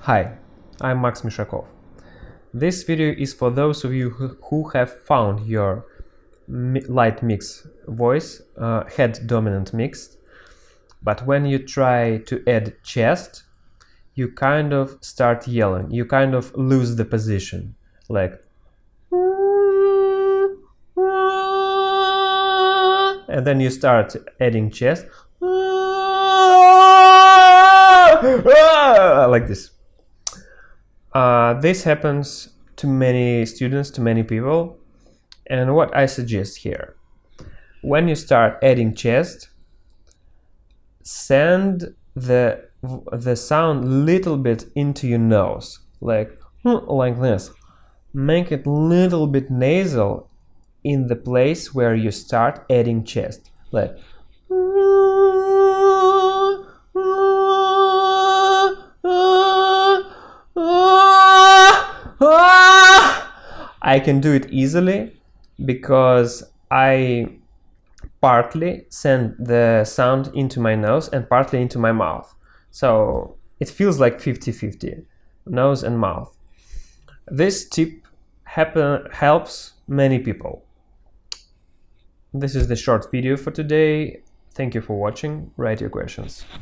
Hi, I'm Max Mishakov. This video is for those of you who have found your light mix voice, head dominant mixed, but when you try to add chest, you kind of start yelling, you kind of lose the position, like, and then you start adding chest, like this. This happens to many students, to many people, and what I suggest here, when you start adding chest, send the sound little bit into your nose, like this. Make it little bit nasal in the place where you start adding chest, like I can do it easily because I partly send the sound into my nose and partly into my mouth. So it feels like 50-50, nose and mouth. This tip helps many people. This is the short video for today. Thank you for watching. Write your questions.